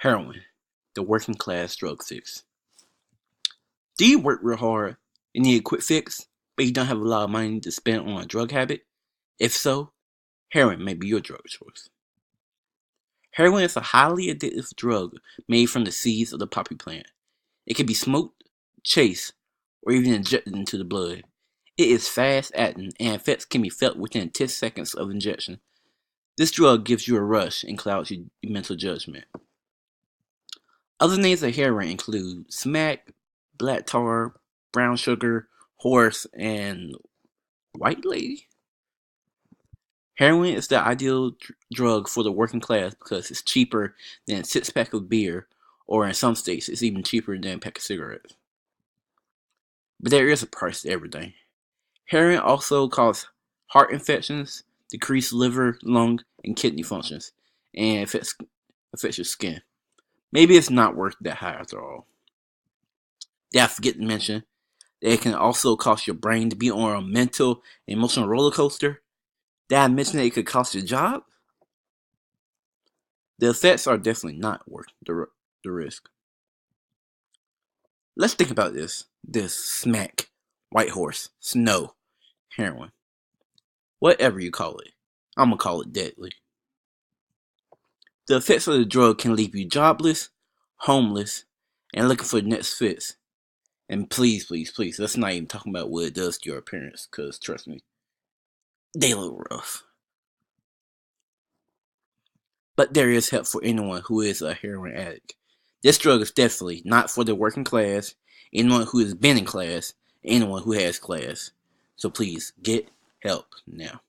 Heroin, the working class drug fix. Do you work real hard and need a quick fix, but you don't have a lot of money to spend on a drug habit? If so, heroin may be your drug choice. Heroin is a highly addictive drug made from the seeds of the poppy plant. It can be smoked, chased, or even injected into the blood. It is fast-acting and effects can be felt within 10 seconds of injection. This drug gives you a rush and clouds your mental judgment. Other names of heroin include smack, black tar, brown sugar, horse, and white lady. Heroin is the ideal drug for the working class because it's cheaper than a six-pack of beer, or in some states, it's even cheaper than a pack of cigarettes. But there is a price to everything. Heroin also causes heart infections, decreased liver, lung, and kidney functions, and affects your skin. Maybe it's not worth that high after all. Did I forget to mention that it can also cause your brain to be on a mental and emotional roller coaster? Did I mention that it could cost your job? The effects are definitely not worth the risk. Let's think about this. This smack, white horse, snow, heroin. Whatever you call it. I'm gonna call it deadly. The effects of the drug can leave you jobless, homeless, and looking for the next fix. And please, let's not even talk about what it does to your appearance, because trust me, they look rough. But there is help for anyone who is a heroin addict. This drug is definitely not for the working class, anyone who has been in class, anyone who has class. So please, get help now.